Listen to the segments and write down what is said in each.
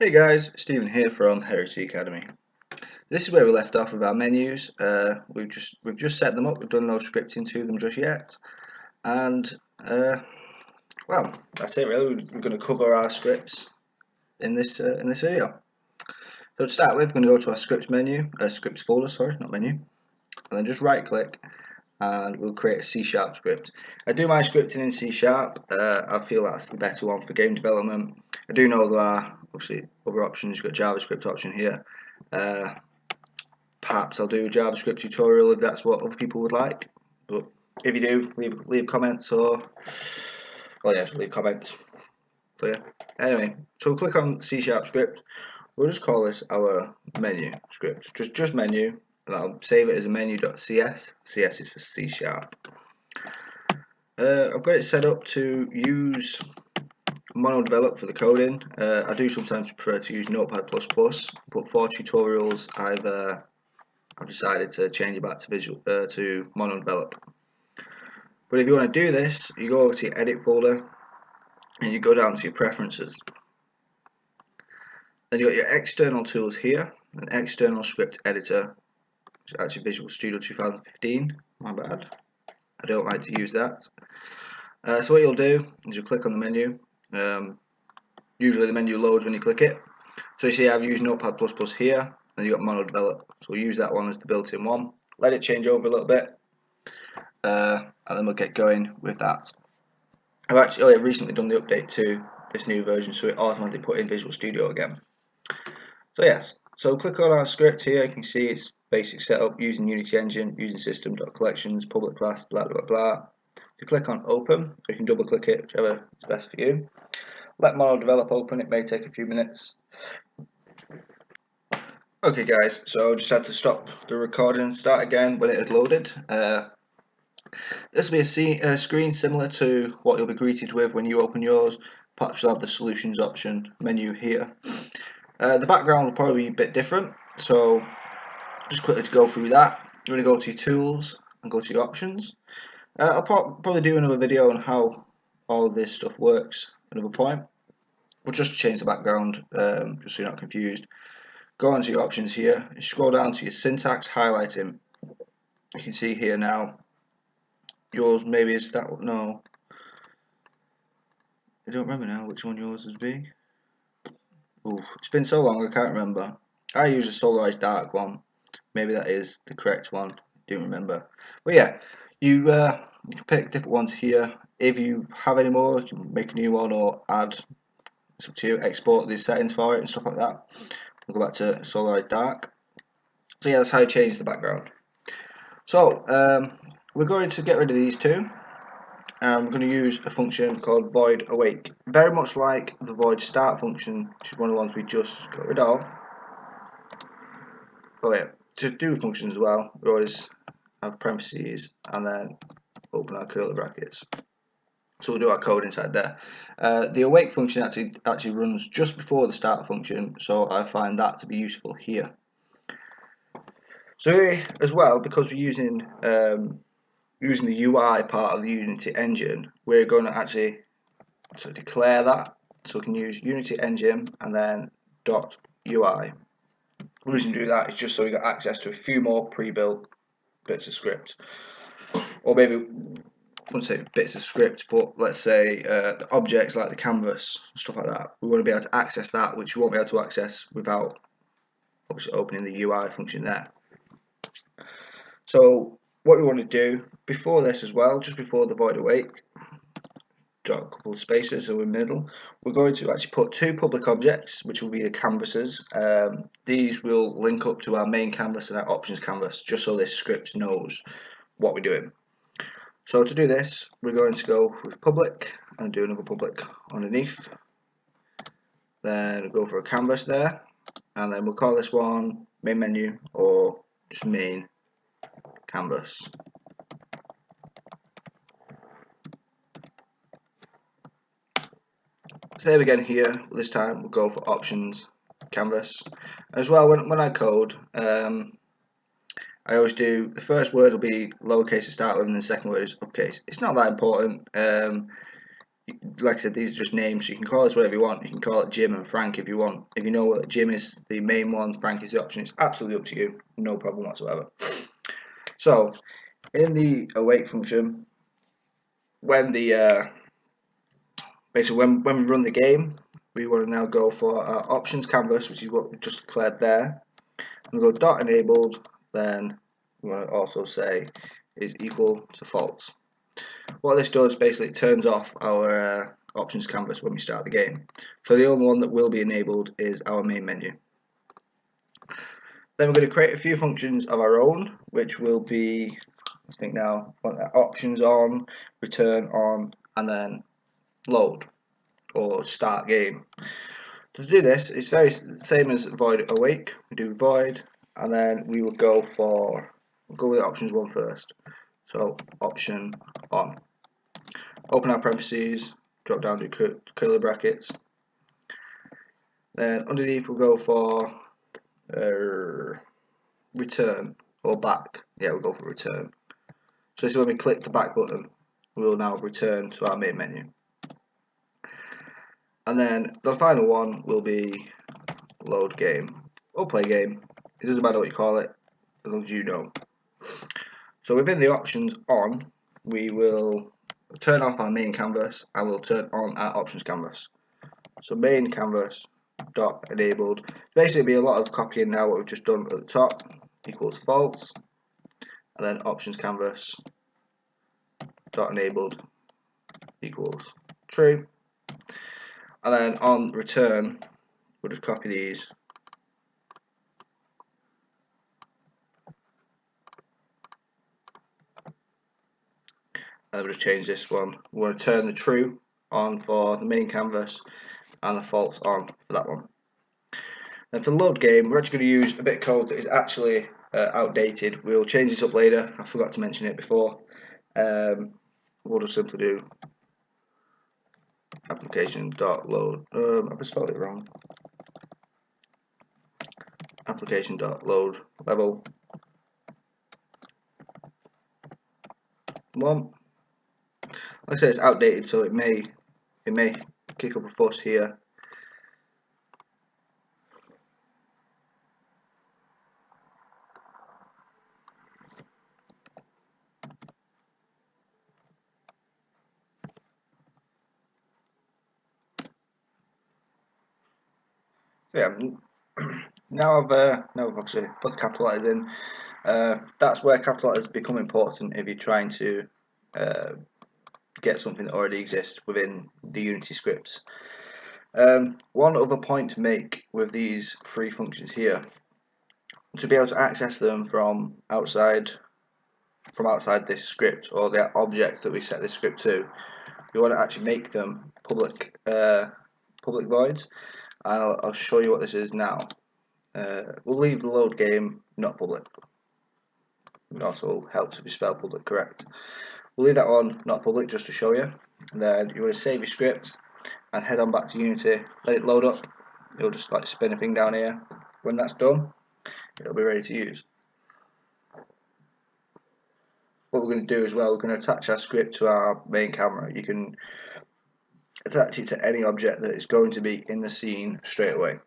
Hey guys, Stephen here from Heresy Academy. This is where we left off with our menus. We've just set them up. We've done no scripting to them just yet, and well, that's it really. We're going to cover our scripts in this video. So to start with, we're going to go to our scripts menu, scripts folder, sorry, not menu, and then just right click, and we'll create a C# script. I do my scripting in C#. I feel that's the better one for game development. I do know there are obviously other options. You've got JavaScript option here. Perhaps I'll do a JavaScript tutorial if that's what other people would like. But if you do, leave comments or just leave comments. So yeah. Anyway, so we'll click on C# script. We'll just call this our menu script. Just menu. And I'll save it as a menu.cs. CS is for C#. I've got it set up to use mono-develop for the coding. I do sometimes prefer to use Notepad++, but for tutorials I've decided to change it back to mono-develop. But if you want to do this, you go over to your edit folder and you go down to your preferences. Then you got your external tools here, an external script editor, which is actually Visual Studio 2015. My bad. I don't like to use that. So what you'll do is you'll click on the menu. Usually the menu loads when you click it. So you see I've used Notepad++ here, and you've got mono develop. So we'll use that one as the built-in one. Let it change over a little bit, and then we'll get going with that. I've recently done the update to this new version, so it automatically put in Visual Studio again. So yes, so click on our script here. You can see it's basic setup using Unity Engine, using system.collections, public class, blah blah blah. You click on open, you can double click it, whichever is best for you. Let mono develop open, it may take a few minutes. Okay guys, so I just had to stop the recording and start again when it had loaded. This will be a screen similar to what you'll be greeted with when you open yours. Perhaps you'll have the solutions option menu here. The background will probably be a bit different, so just quickly to go through that. You're going to go to your tools and go to your options. I'll probably do another video on how all of this stuff works at another point. But just to change the background, just so you're not confused. Go onto your options here, scroll down to your syntax, highlighting. You can see here now, yours maybe is that one, no. I don't remember now which one yours would be. Ooh, it's been so long I can't remember. I use a solarized dark one. Maybe that is the correct one. I don't remember. But yeah, you can pick different ones here. If you have any more, you can make a new one or add. It's up to you. Export these settings for it and stuff like that. We'll go back to solarized dark. So yeah, that's how you change the background. So we're going to get rid of these two. We're going to use a function called void awake, very much like the void start function, which is one of the ones we just got rid of. Oh yeah, to do functions as well, we always have parentheses and then open our curly brackets. So we'll do our code inside there. The awake function actually runs just before the start function, so I find that to be useful here. So here as well, because we're using the UI part of the Unity engine, we're going to actually declare that. So we can use Unity engine and then .ui. The reason to do that is just so we get access to a few more pre-built bits of script, or maybe I wouldn't say bits of script, but let's say the objects like the canvas, stuff like that. We want to be able to access that, which we won't be able to access without obviously opening the UI function there. So what we want to do before this as well, just before the void awake, draw a couple of spaces in the middle. We're going to actually put two public objects, which will be the canvases. These will link up to our main canvas and our options canvas, just so this script knows what we're doing. So to do this, we're going to go with public and do another public underneath. Then we'll go for a canvas there, and then we'll call this one main menu or just main canvas. Same again here, this time we'll go for options canvas. As well, when I code, I always do, the first word will be lowercase to start with and the second word is uppercase. It's not that important. like I said, these are just names, so you can call this whatever you want. You can call it Jim and Frank if you want. If you know what Jim is the main one, Frank is the option, it's absolutely up to you. No problem whatsoever. So, in the awake function, when the basically when we run the game, we want to now go for our options canvas, which is what we just declared there. And we go dot enabled, then we want to also say is equal to false. What this does basically turns off our options canvas when we start the game. So the only one that will be enabled is our main menu. Then we're going to create a few functions of our own, which will be, let's think now, options on, return on, and then load or start game. To do this, it's very same as void awake. We do void, and then we will go with the options one first. So option on. Open our parentheses, drop down to curly brackets. Then underneath we'll go for return or back. Yeah, we'll go for return. So this is when we click the back button, we will now return to our main menu. And then the final one will be load game or play game. It doesn't matter what you call it, as long as you know. So within the options on, we will turn off our main canvas and we'll turn on our options canvas. So main canvas dot enabled. Basically, be a lot of copying now what we've just done at the top equals false, and then options canvas dot enabled equals true, and then on return we'll just copy these. And we'll just change this one. We'll turn the true on for the main canvas and the false on for that one. And for the load game, we're actually going to use a bit of code that is actually outdated. We'll change this up later. I forgot to mention it before. We'll just simply do application.load. I've spelled it wrong. Application.load level 1. Like I say, it's outdated, so it may kick up a fuss here. Yeah, now I've obviously put the capital letters in. That's where capital letters become important if you're trying to get something that already exists within the Unity scripts. One other point to make with these three functions here, to be able to access them from outside this script or the object that we set this script to, we want to actually make them public voids. And I'll show you what this is now. We'll leave the load game not public. It also helps if you spell public correct. We'll leave that one not public just to show you. And then you want to save your script and head on back to Unity. Let it load up. It'll just like spin a thing down here. When that's done, it'll be ready to use. What we're going to do as well, we're going to attach our script to our main camera. You can attach it to any object that is going to be in the scene straight away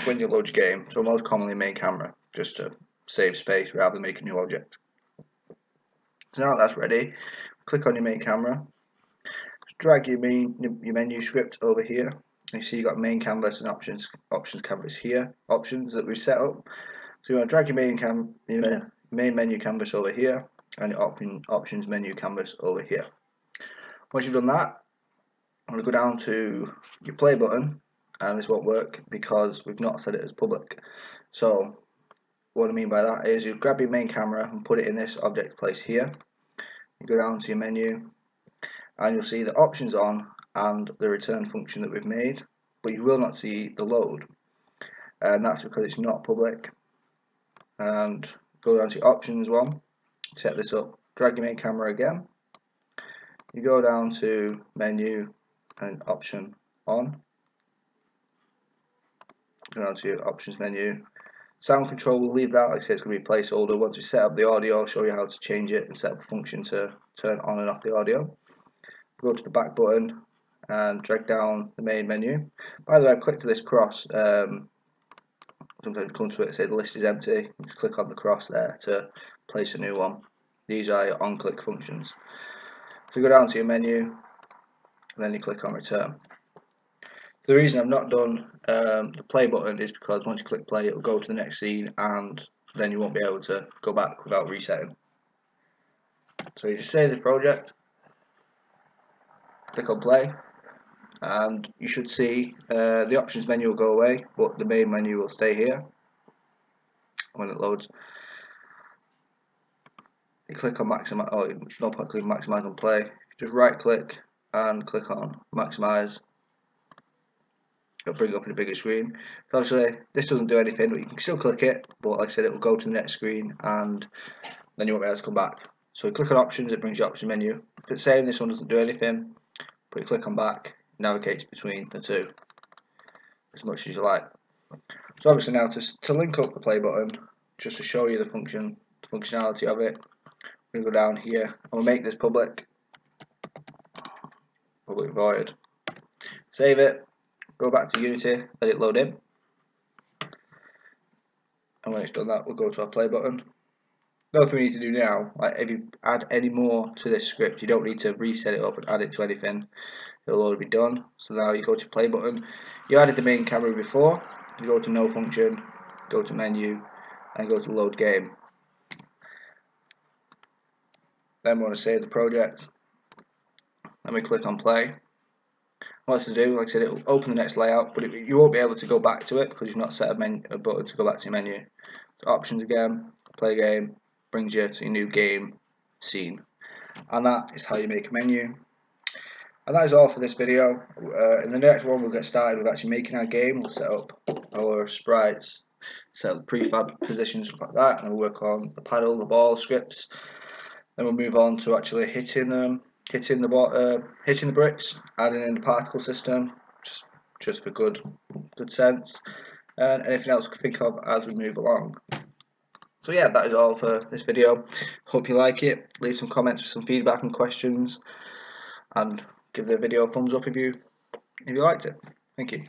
when you load your game. So most commonly main camera, just to save space rather than make a new object. So now that's ready, click on your main camera, just drag your menu script over here. You see you've got main canvas and options canvas here, options that we've set up. So you want to drag your main menu canvas over here and your options menu canvas over here. Once you've done that, I'm going to go down to your play button, and this won't work because we've not set it as public. So what I mean by that is you grab your main camera and put it in this object place here. You go down to your menu and you'll see the options on and the return function that we've made, but you will not see the load, and that's because it's not public. And go down to your options one, set this up, drag your main camera again, you go down to menu and option on, go down to your options menu. Sound control, we'll leave that, like I say, it's going to be a placeholder. Once we set up the audio, I'll show you how to change it and set up a function to turn on and off the audio. go to the back button and drag down the main menu. By the way, I've clicked to this cross. Sometimes you come to it and say the list is empty. You just click on the cross there to place a new one. These are your on-click functions. So you go down to your menu, and then you click on return. The reason I've not done the play button is because once you click play, it will go to the next scene, and then you won't be able to go back without resetting. So you just save this project, click on play, and you should see the options menu will go away, but the main menu will stay here when it loads. You click on maximize. Oh, no point clicking maximize on play. Just right click and click on maximize. It'll bring up in a bigger screen. So obviously this doesn't do anything, but you can still click it. But like I said, it will go to the next screen, and then you won't be able to come back. So you click on options, it brings you option menu. It's saying this one doesn't do anything, but you click on back, it navigates between the two as much as you like. So obviously now to link up the play button, just to show you the functionality of it, we're going to go down here and we'll make this public void. Save it, go back to Unity, let it load in, and when it's done that, we'll go to our play button. Another thing we need to do now, like if you add any more to this script, you don't need to reset it up and add it to anything. It'll already be done. So now you go to play button. You added the main camera before. You go to no function, go to menu, and go to load game. Then we want to save the project. Then we click on play. What to do, like I said, it will open the next layout, but you won't be able to go back to it because you've not set a button to go back to your menu. So options again, play game, brings you to your new game scene. And that is how you make a menu. And that is all for this video. In the next one we'll get started with actually making our game. We'll set up our sprites, set up the prefab positions, stuff like that, and we'll work on the paddle, the ball scripts. Then we'll move on to actually hitting the bricks, adding in the particle system, just for good sense, and anything else we can think of as we move along. So yeah, that is all for this video. Hope you like it. Leave some comments with some feedback and questions, and give the video a thumbs up if you liked it. Thank you.